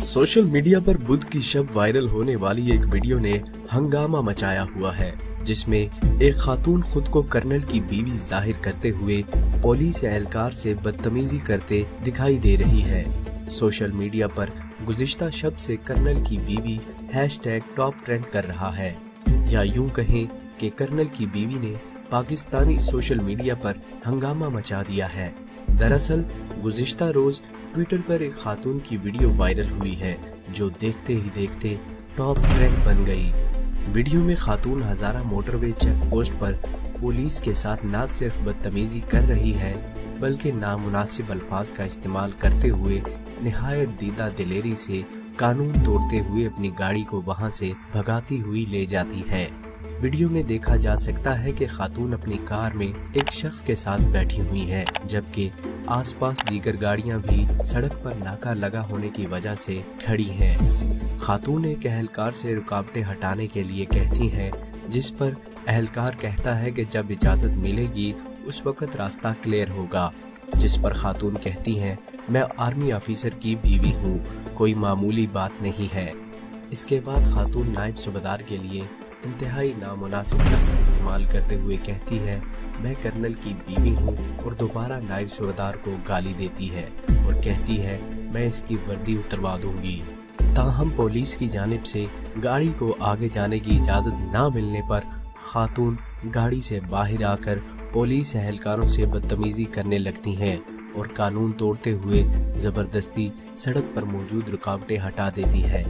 Social media पर बुध की शब viral होने वाली एक वीडियो ने हंगामा मचाया हुआ है, जिसमें एक खातून खुद को कर्नल की बीवी जाहिर करते हुए पुलिस एहलकार से बदतमीजी करते दिखाई दे रही है। सोशल मीडिया पर गुज़िश्ता शब से कर्नल की बीवी #टॉप ट्रेंड कर रहा है, या यूं कहें कि कर्नल की बीवी ने पाकिस्तानी सोशल मीडिया पर हंगामा मचा दिया है। दरअसल गुज़िश्ता रोज ट्विटर पर एक खातून की वीडियो वायरल हुई है, जो देखते ही देखते टॉप ट्रेंड बन गई। वीडियो में खातून हजारा मोटरवे चेक पोस्ट पर पुलिस के साथ न सिर्फ बदतमीजी कर रही है, बल्कि नामुनासिब अल्फाज का इस्तेमाल करते हुए निहायत दीदा दिलेरी से कानून तोड़ते हुए अपनी गाड़ी को वहां से भगाती हुई ले जाती है। वीडियो में देखा जा सकता है कि खातून अपनी कार में एक शख्स के साथ बैठी हुई है, जबकि आसपास दीगर गाड़ियां भी सड़क पर नाका लगा होने की वजह से खड़ी हैं। खातून एक एहलकार से रुकावटें हटाने के लिए कहती हैं, जिस पर एहलकार कहता है कि जब इजाजत मिलेगी उस वक्त रास्ता क्लियर होगा, जिस पर खातून कहती हैं, मैं आर्मी ऑफिसर की बीवी हूँ, कोई मामूली बात नहीं है। इसके बाद खातून नायब सूबेदार के लिए इंतहाई नामुनासिब लफ्ज़ इस्तेमाल करते हुए कहती है, मैं कर्नल की बीवी हूँ, और दोबारा नायब सूबेदार को गाली देती है और कहती है, मैं इसकी वर्दी उतरवा दूंगी। ताहम पुलिस की जानिब से गाड़ी को आगे जाने की इजाज़त ना मिलने पर खातून गाड़ी से बाहर आकर पुलिस एहलकारों से बदतमीजी करने लगती हैं और कानून तोड़ते हुए ज़बरदस्ती सड़क पर मौजूद रुकावटें हटा देती है।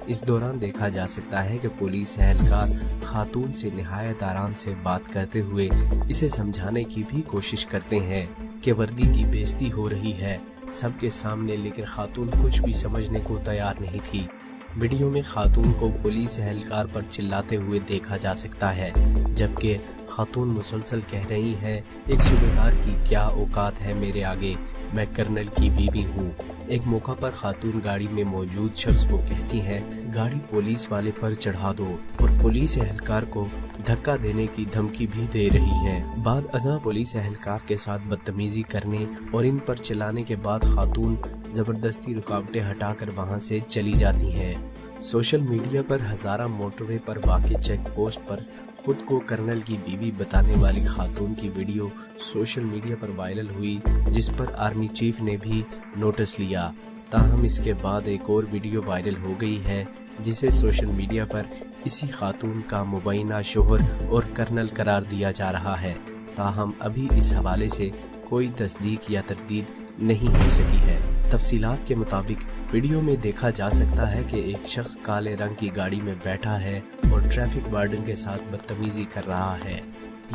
इस दौरान देखा जा सकता है कि पुलिस एहलकार खातून से निहायत आराम से बात करते हुए इसे समझाने की भी कोशिश करते हैं कि वर्दी की बेइज्जती हो रही है सबके सामने, लेकिन खातून कुछ भी समझने को तैयार नहीं थी। वीडियो में खातून को पुलिस एहलकार पर चिल्लाते हुए देखा जा सकता है, जबकि खातून मुसलसल कह रही हैं, एक सूबेदार की क्या औकात है मेरे आगे, मैं कर्नल की बीवी हूँ। एक मौका पर खातून गाड़ी में मौजूद शख्स को कहती हैं, गाड़ी पुलिस वाले पर चढ़ा दो, और पुलिस एहलकार को धक्का देने की धमकी भी दे रही हैं। बाद अज़ां पुलिस एहलकार के साथ बदतमीजी करने और इन पर चिल्लाने के बाद खातून जबरदस्ती रुकावटें हटाकर वहां से चली जाती हैं। सोशल मीडिया पर हजारा मोटरवे पर वाक़ई चेक पोस्ट पर खुद को कर्नल की बीवी बताने वाली खातून की वीडियो सोशल मीडिया पर वायरल हुई, जिस पर आर्मी चीफ ने भी नोटिस लिया। ताहम इसके बाद एक और वीडियो वायरल हो गई है, जिसे सोशल मीडिया पर इसी खातून का मुबैना शोहर और कर्नल करार दिया जा रहा है। ताहम अभी इस हवाले से कोई तस्दीक या तरदीद नहीं हो सकी है। तफसीलात के मुताबिक वीडियो में देखा जा सकता है कि एक शख्स काले रंग की गाड़ी में बैठा है और ट्रैफिक वार्डन के साथ बदतमीजी कर रहा है।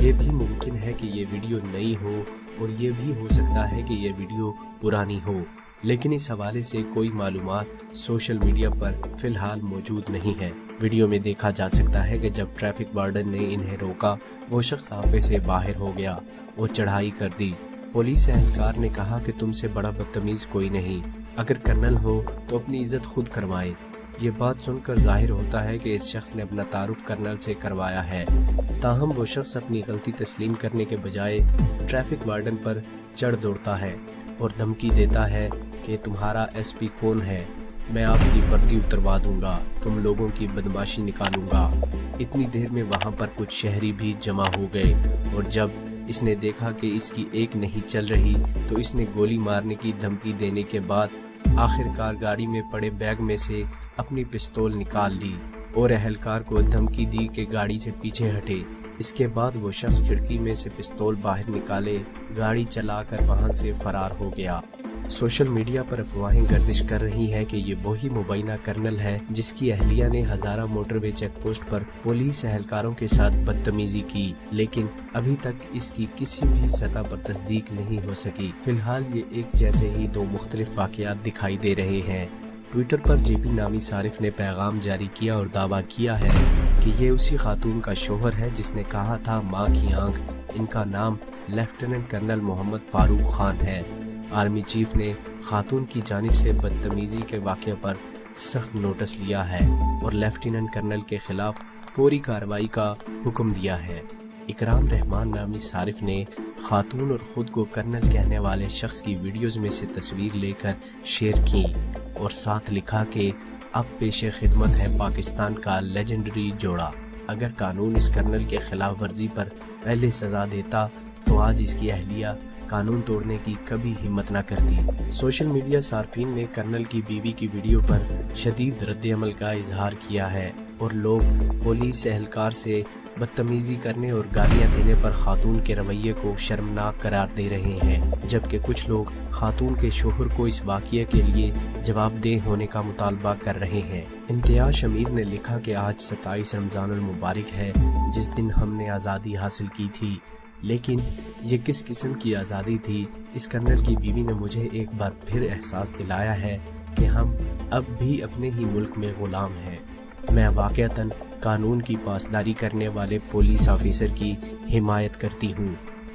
ये भी मुमकिन है कि ये वीडियो नई हो, और ये भी हो सकता है कि ये वीडियो पुरानी हो, लेकिन इस हवाले से कोई मालूमात सोशल मीडिया पर फिलहाल मौजूद नहीं है। वीडियो में देखा जा सकता है कि जब ट्रैफिक वार्डन ने इन्हें रोका, वो शख्स आपे से बाहर हो गया और चढ़ाई कर दी। पुलिस एहलकार ने कहा कि तुमसे बड़ा बदतमीज कोई नहीं, अगर कर्नल हो तो अपनी इज्जत खुद करवाएं। ये बात सुनकर जाहिर होता है कि इस शख्स ने अपना तारुफ कर्नल से करवाया है। ताहम वो शख्स अपनी गलती तस्लीम करने के बजाय ट्रैफिक वार्डन पर चढ़ दौड़ता है और धमकी देता है कि तुम्हारा एसपी कौन है, मैं आपकी वर्दी उतरवा दूंगा, तुम लोगों की बदमाशी निकालूंगा। इतनी देर में वहां पर कुछ शहरी भी जमा हो गए, और जब इसने देखा कि इसकी एक नहीं चल रही तो इसने गोली मारने की धमकी देने के बाद आखिरकार गाड़ी में पड़े बैग में से अपनी पिस्तौल निकाल ली और एहलकार को धमकी दी कि गाड़ी से पीछे हटे। इसके बाद वो शख्स खिड़की में से पिस्तौल बाहर निकाले गाड़ी चलाकर वहां से फरार हो गया। सोशल मीडिया पर अफवाहें गर्दिश कर रही हैं कि ये वही मुबैना कर्नल है जिसकी अहलिया ने हजारा मोटरवे चेक पोस्ट पर पुलिस एहलकारों के साथ बदतमीजी की, लेकिन अभी तक इसकी किसी भी सतह पर तस्दीक नहीं हो सकी। फिलहाल ये एक जैसे ही दो मुख्तलिफ वाक़यात दिखाई दे रहे हैं। ट्विटर पर जेबी नामी सारिफ ने पैगाम जारी किया और दावा किया है कि ये उसी खातून का शोहर है जिसने कहा था माँ की आंख, इनका नाम लेफ्टिनेंट कर्नल मोहम्मद फारूक खान है। आर्मी चीफ ने खातून की जानिब से बदतमीजी के वाक़े पर सख्त नोटिस लिया है और लेफ्टिनेंट कर्नल के खिलाफ फौरी कार्रवाई का हुक्म दिया है। اکرام رحمان نامی صارف نے خاتون اور خود کو کرنل کہنے والے شخص کی ویڈیوز میں سے تصویر لے کر شیئر کی اور ساتھ لکھا کہ اب پیش خدمت ہے پاکستان کا لیجنڈری جوڑا۔ اگر قانون اس کرنل کے خلاف ورزی پر پہلے سزا دیتا تو آج اس کی اہلیہ قانون توڑنے کی کبھی ہمت نہ کرتی۔ سوشل میڈیا صارفین نے کرنل کی بیوی کی ویڈیو پر شدید رد عمل کا اظہار کیا ہے اور لوگ پولیس اہلکار سے بدتمیزی کرنے اور گالیاں دینے پر خاتون کے رویے کو شرمناک قرار دے رہے ہیں، جبکہ کچھ لوگ خاتون کے شوہر کو اس واقعے کے لیے جواب دہ ہونے کا مطالبہ کر رہے ہیں۔ امتیاز شمیر نے لکھا کہ آج 27 رمضان المبارک ہے، جس دن ہم نے آزادی حاصل کی تھی، لیکن یہ کس قسم کی آزادی تھی؟ اس کرنل کی بیوی نے مجھے ایک بار پھر احساس دلایا ہے کہ ہم اب بھی اپنے ہی ملک میں غلام ہیں۔ میں واقعتاً قانون کی پاسداری کرنے والے پولیس آفیسر کی حمایت کرتی ہوں۔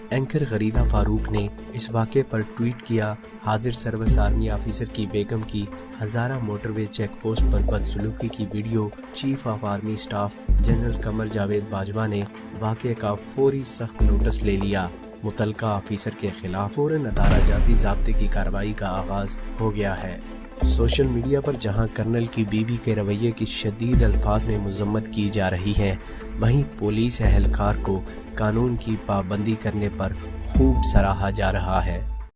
اینکر غریدہ فاروق نے اس واقعے پر ٹویٹ کیا، حاضر سروس آرمی آفیسر کی بیگم کی ہزارہ موٹر وے چیک پوسٹ پر بدسلوکی کی video. Chief of army staff general Qamar Javed Bajwa نے واقعے کا فوری سخت نوٹس لے لیا۔ متعلقہ آفیسر کے خلاف فوراً ادارہ جاتی ضابطے کی کارروائی کا آغاز ہو گیا ہے۔ سوشل میڈیا پر جہاں کرنل کی بیوی کے رویے کی شدید الفاظ میں مذمت کی جا رہی ہے، وہیں پولیس اہلکار کو قانون کی پابندی کرنے پر خوب سراہا جا رہا ہے۔